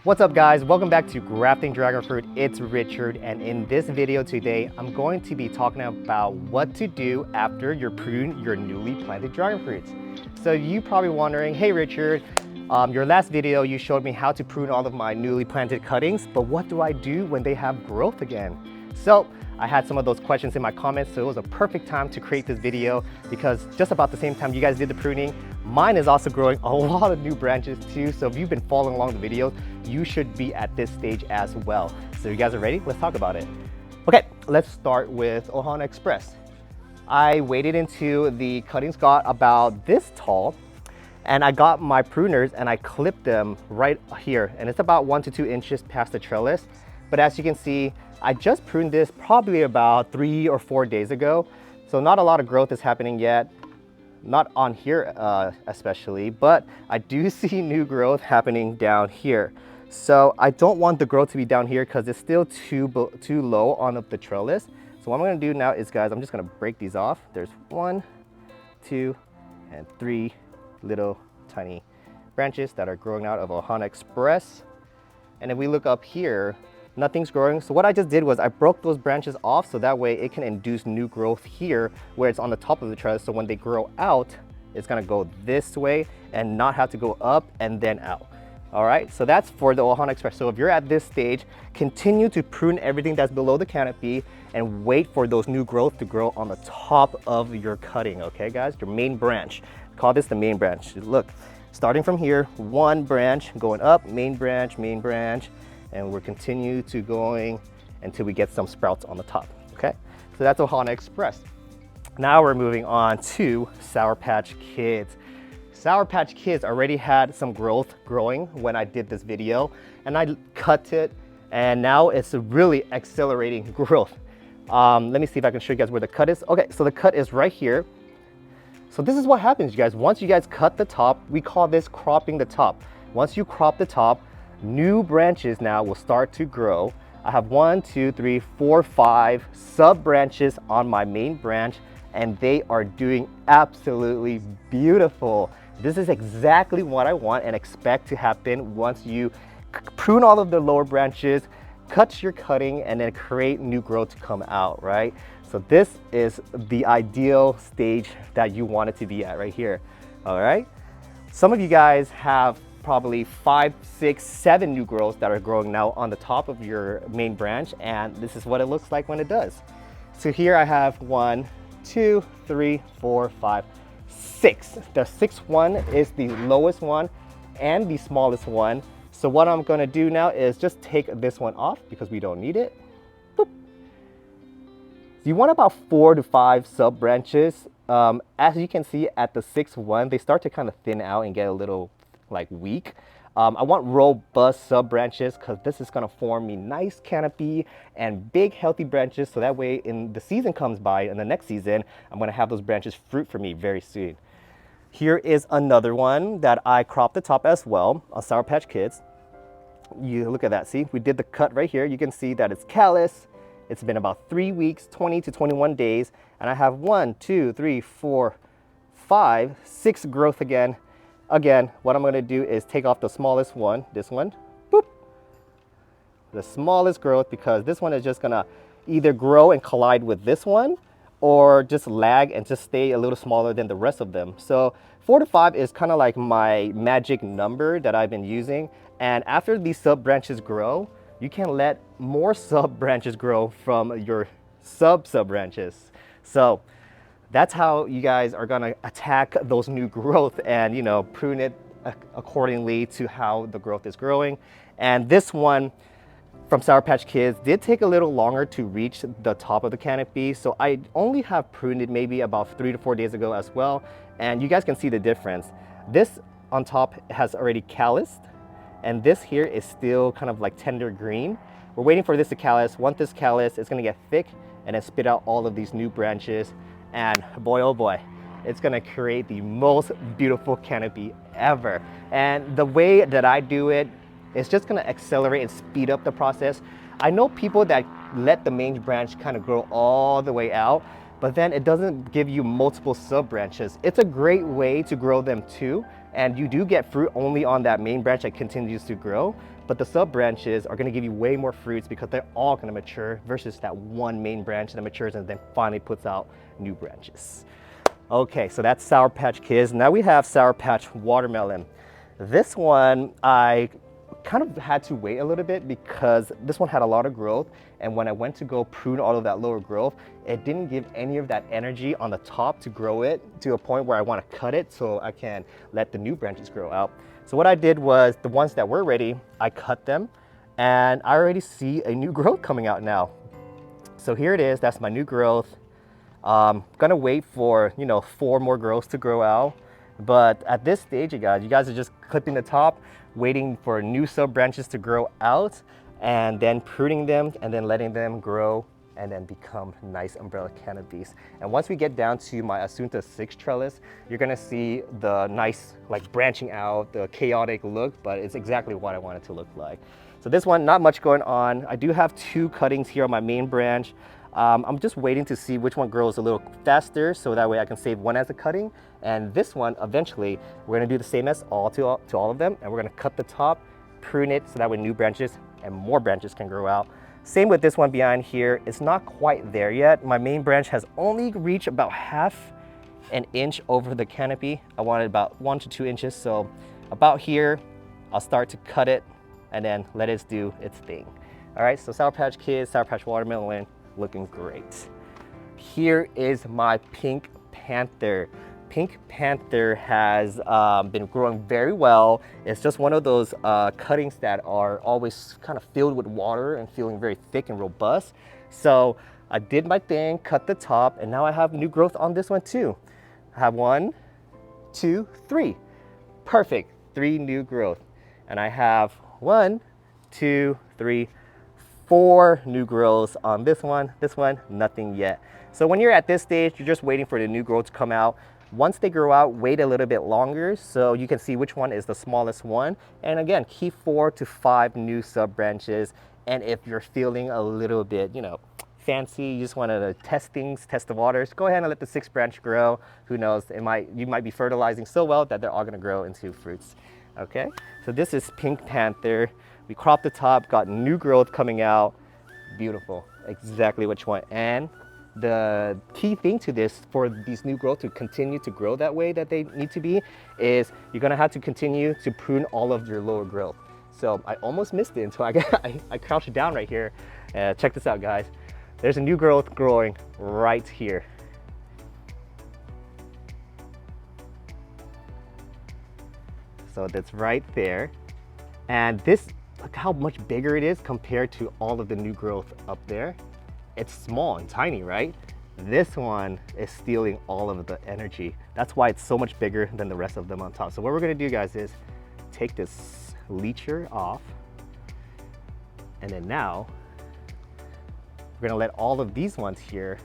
What's up guys, welcome back to Grafting Dragon Fruit. It's Richard, and in this video today I'm going to be talking about what to do after you prune your newly planted dragon fruits. So you probably wondering, hey Richard, your last video you showed me how to prune all of my newly planted cuttings, but what do I do when they have growth again? So I had some of those questions in my comments, so it was a perfect time to create this video because just about the same time you guys did the pruning, mine is also growing a lot of new branches too. So if you've been following along the videos, you should be at this stage as well. So you guys are ready? Let's talk about it. Okay, let's start with Ohana Express. I waited until the cuttings got about this tall, and I got my pruners and I clipped them right here, and it's about 1 to 2 inches past the trellis. But as you can see, I just pruned this probably about 3 or 4 days ago, so not a lot of growth is happening yet. Not on here especially, but I do see new growth happening down here. So I don't want the growth to be down here because it's still too low on the trellis. So what I'm gonna do now is, guys, I'm just gonna break these off. There's 1, 2, and 3 little tiny branches that are growing out of Ohana Express. And if we look up here, nothing's growing. So what I just did was I broke those branches off so that way it can induce new growth here where it's on the top of the trellis. So when they grow out, it's gonna go this way and not have to go up and then out. All right, so that's for the Ohana Express. So if you're at this stage, continue to prune everything that's below the canopy and wait for those new growth to grow on the top of your cutting, okay guys? Your main branch. Call this the main branch. Look, starting from here, 1 branch going up, main branch, and we're continue to going until we get some sprouts on the top, okay? So that's Ohana Express. Now we're moving on to Sour Patch Kids. Sour Patch Kids already had some growth growing when I did this video, and I cut it, and now it's really accelerating growth. Let me see if I can show you guys where the cut is. Okay, so the cut is right here. So this is what happens, you guys. Once you guys cut the top, we call this cropping the top. Once you crop the top, new branches now will start to grow. I have 1, 2, 3, 4, 5 sub branches on my main branch, and they are doing absolutely beautiful. This is exactly what I want and expect to happen once you prune all of the lower branches, cut your cutting, and then create new growth to come out, right? So this is the ideal stage that you want it to be at right here, all right? Some of you guys have probably 5, 6, 7 new growths that are growing now on the top of your main branch, and this is what it looks like when it does. So here I have 1, 2, 3, 4, 5, 6. The 6th one is the lowest one and the smallest one. So what I'm gonna do now is just take this one off because we don't need it. Boop. You want about 4 to 5 sub branches. As you can see at the 6th one, they start to kind of thin out and get a little like weak. I want robust sub branches because this is going to form me nice canopy and big healthy branches, so that way in the season comes by and the next season I'm going to have those branches fruit for me very soon. Here is another one that I cropped the top as well on Sour Patch Kids. You look at that, see, we did the cut right here. You can see that it's callous. It's been about 3 weeks, 20 to 21 days, and I have 1, 2, 3, 4, 5, 6 growth again. Again, what I'm gonna do is take off the smallest one, this one, boop. The smallest growth, because this one is just gonna either grow and collide with this one or just lag and just stay a little smaller than the rest of them. So 4 to 5 is kind of like my magic number that I've been using. And after these sub branches grow, you can let more sub branches grow from your sub branches. So that's how you guys are gonna attack those new growth and, you know, prune it accordingly to how the growth is growing. And this one from Sour Patch Kids did take a little longer to reach the top of the canopy. So I only have pruned it maybe about 3 to 4 days ago as well. And you guys can see the difference. This on top has already calloused, and this here is still kind of like tender green. We're waiting for this to callus. Once this callus, it's gonna get thick and then spit out all of these new branches. And boy, oh boy, it's gonna create the most beautiful canopy ever. And the way that I do it is just gonna accelerate and speed up the process. I know people that let the main branch kind of grow all the way out, but then it doesn't give you multiple sub branches. It's a great way to grow them too, and you do get fruit only on that main branch that continues to grow. but the sub branches are going to give you way more fruits because they're all going to mature versus that one main branch that matures and then finally puts out new branches. Okay, so that's Sour Patch Kids. Now we have Sour Patch Watermelon. This one, I kind of had to wait a little bit because this one had a lot of growth, and when I went to go prune all of that lower growth, it didn't give any of that energy on the top to grow it to a point where I want to cut it so I can let the new branches grow out. So what I did was the ones that were ready, I cut them, and I already see a new growth coming out now. So here it is, that's my new growth. Gonna wait for, 4 more growths to grow out. But at this stage, you guys are just clipping the top, waiting for new sub branches to grow out, and then pruning them and then letting them grow and then become nice umbrella canopies. And once we get down to my Asunta 6 trellis, you're gonna see the nice like branching out, the chaotic look, but it's exactly what I want it to look like. So this one, not much going on. I do have 2 cuttings here on my main branch. I'm just waiting to see which one grows a little faster so that way I can save one as a cutting. And this one, eventually, we're gonna do the same as to all of them, and we're gonna cut the top, prune it so that way new branches and more branches can grow out. Same with this one behind here. It's not quite there yet. My main branch has only reached about half an inch over the canopy. I wanted about 1 to 2 inches, so about here, I'll start to cut it and then let it do its thing. All right, so Sour Patch Kids, Sour Patch Watermelon, looking great. Here is my Pink Panther. Pink Panther has been growing very well. It's just one of those cuttings that are always kind of filled with water and feeling very thick and robust. So I did my thing, cut the top, and now I have new growth on this one too. I have 1, 2, 3. Perfect, 3 new growth. And I have 1, 2, 3, 4 new growths on this one, nothing yet. So when you're at this stage, you're just waiting for the new growth to come out. Once they grow out, wait a little bit longer so you can see which one is the smallest one. And again, keep 4 to 5 new sub branches. And if you're feeling a little bit, fancy, you just want to test things, test the waters, go ahead and let the 6th branch grow. Who knows, you might be fertilizing so well that they're all going to grow into fruits. Okay, so this is Pink Panther. We cropped the top, got new growth coming out. Beautiful, exactly what you want. And the key thing to this, for these new growth to continue to grow that way that they need to be, is you're gonna have to continue to prune all of your lower growth. So I almost missed it until I crouched down right here. Check this out, guys. There's a new growth growing right here. So that's right there. And this, look how much bigger it is compared to all of the new growth up there. It's small and tiny, right? This one is stealing all of the energy. That's why it's so much bigger than the rest of them on top. So what we're gonna do, guys, is take this leacher off. And then now, we're gonna let all of these ones here,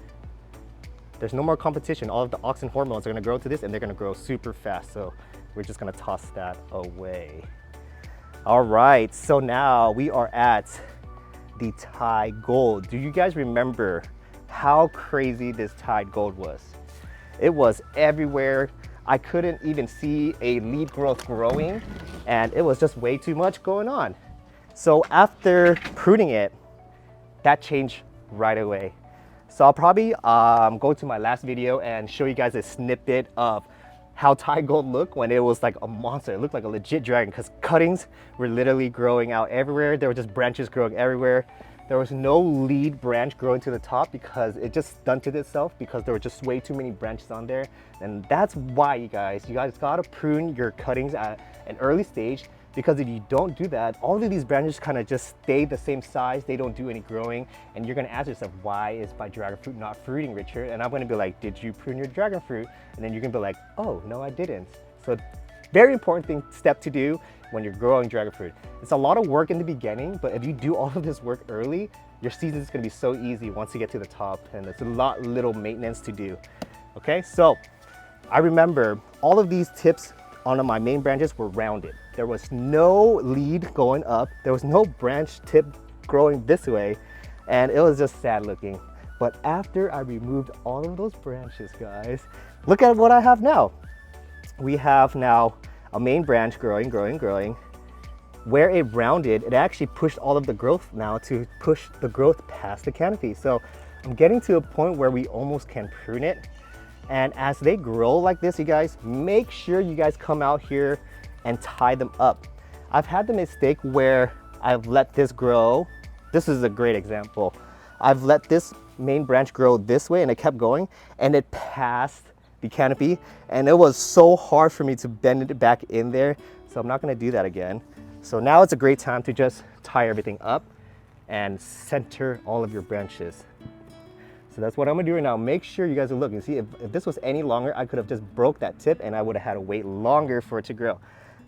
there's no more competition. All of the auxin hormones are gonna grow to this and they're gonna grow super fast. So we're just gonna toss that away. All right, so now we are at the Tide Gold. Do you guys remember how crazy this Tide Gold was? It was everywhere. I couldn't even see a lead growth growing, and it was just way too much going on. So after pruning it, that changed right away. So I'll probably go to my last video and show you guys a snippet of how Tide Gold looked when it was like a monster. It looked like a legit dragon because cuttings were literally growing out everywhere. There were just branches growing everywhere. There was no lead branch growing to the top because it just stunted itself because there were just way too many branches on there. And that's why, you guys gotta prune your cuttings at an early stage, because if you don't do that, all of these branches kind of just stay the same size. They don't do any growing. And you're gonna ask yourself, why is my dragon fruit not fruiting, Richard? And I'm gonna be like, did you prune your dragon fruit? And then you're gonna be like, oh, no, I didn't. So very important step to do when you're growing dragon fruit. It's a lot of work in the beginning, but if you do all of this work early, your season is gonna be so easy once you get to the top, and it's a lot little maintenance to do. Okay, so I remember all of these tips on my main branches were rounded. There was no lead going up. There was no branch tip growing this way, and it was just sad looking. But after I removed all of those branches, guys, look at what I have now. We have now a main branch growing. where it rounded, it actually pushed all of the growth now to push the growth past the canopy. So I'm getting to a point where we almost can prune it. And as they grow like this, you guys, make sure you guys come out here and tie them up. I've had the mistake where I've let this grow. This is a great example. I've let this main branch grow this way and it kept going and it passed the canopy, and it was so hard for me to bend it back in there. So I'm not gonna do that again. So now it's a great time to just tie everything up and center all of your branches. So that's what I'm gonna do right now. Make sure you guys are looking. See, if this was any longer, I could have just broke that tip and I would have had to wait longer for it to grow.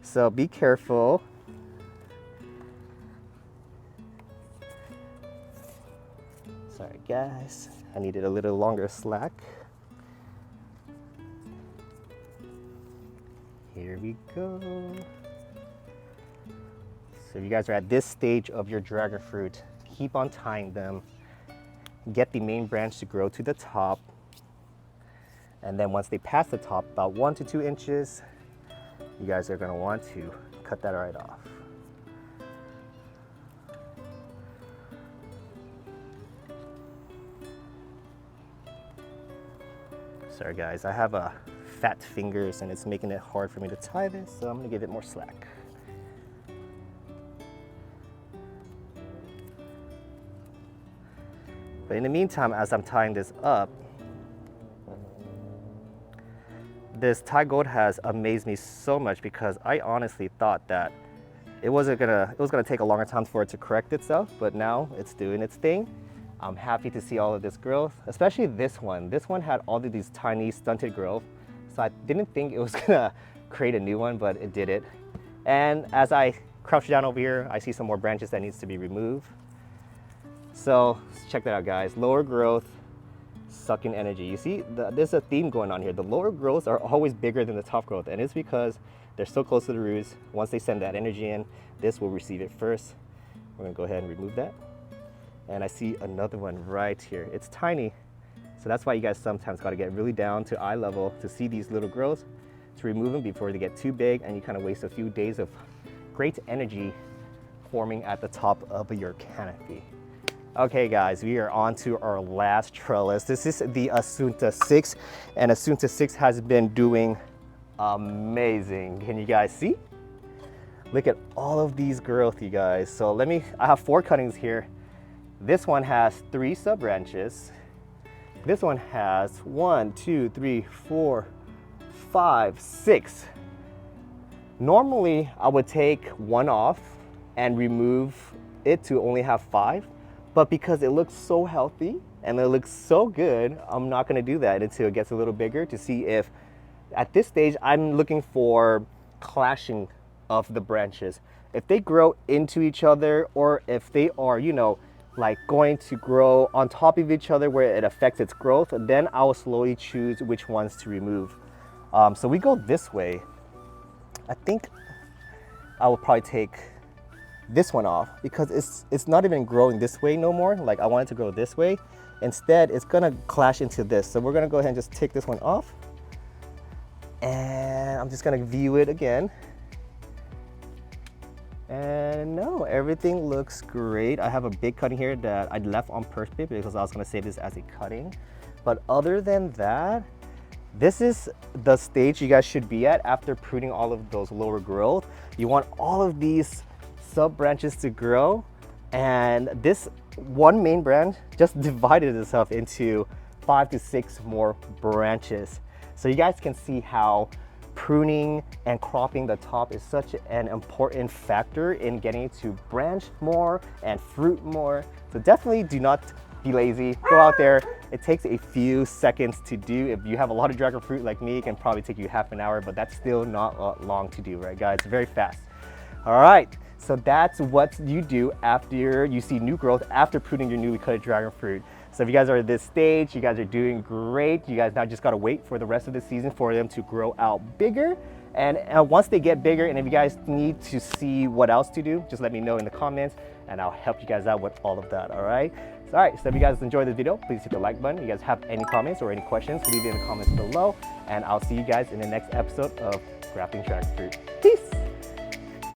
So be careful. Sorry guys, I needed a little longer slack. Here we go. So you guys are at this stage of your dragon fruit. Keep on tying them. Get the main branch to grow to the top. And then once they pass the top, about 1 to 2 inches, you guys are gonna want to cut that right off. Sorry guys, I have fat fingers and it's making it hard for me to tie this, so I'm gonna give it more slack. But in the meantime, as I'm tying this up, this Thai gold has amazed me so much because I honestly thought that it was gonna take a longer time for it to correct itself, but now it's doing its thing. I'm happy to see all of this growth, especially this one. This one had all of these tiny stunted growth, so I didn't think it was gonna create a new one, but it did it. And as I crouch down over here, I see some more branches that needs to be removed. So check that out guys, lower growth, sucking energy. You see, there's a theme going on here. The lower growths are always bigger than the top growth, and it's because they're so close to the roots. Once they send that energy in, this will receive it first. We're gonna go ahead and remove that. And I see another one right here. It's tiny, so that's why you guys sometimes gotta get really down to eye level to see these little growths, to remove them before they get too big and you kind of waste a few days of great energy forming at the top of your canopy. Okay guys, we are on to our last trellis. This is the Asunta 6, and Asunta 6 has been doing amazing. Can you guys see? Look at all of these growth, you guys. So I have 4 cuttings here. This one has 3 sub branches. This one has 1, 2, 3, 4, 5, 6. Normally, I would take one off and remove it to only have 5. But because it looks so healthy and it looks so good, I'm not gonna do that until it gets a little bigger to see if, at this stage, I'm looking for clashing of the branches. If they grow into each other, or if they are, you know, like going to grow on top of each other where it affects its growth, then I will slowly choose which ones to remove. So we go this way. I think I will probably take this one off because it's not even growing this way no more. Like I want it to grow this way. Instead, it's gonna clash into this. So we're gonna go ahead and just take this one off. And I'm just gonna view it again. And no, everything looks great. I have a big cutting here that I left on purpose because I was gonna save this as a cutting. But other than that, this is the stage you guys should be at after pruning all of those lower growth. You want all of these sub branches to grow, and this one main branch just divided itself into 5 to 6 more branches. So you guys can see how pruning and cropping the top is such an important factor in getting it to branch more and fruit more. So definitely do not be lazy. Go out there. It takes a few seconds to do. If you have a lot of dragon fruit like me, it can probably take you half an hour, but that's still not long to do, right guys? Very fast. All right, so that's what you do after you see new growth after pruning your newly cut dragon fruit. So if you guys are at this stage, you guys are doing great. You guys now just gotta wait for the rest of the season for them to grow out bigger. And once they get bigger, and if you guys need to see what else to do, just let me know in the comments and I'll help you guys out with all of that, all right? So, all right, so if you guys enjoyed this video, please hit the like button. If you guys have any comments or any questions, leave it in the comments below. And I'll see you guys in the next episode of Grafting Dragon Fruit. Peace.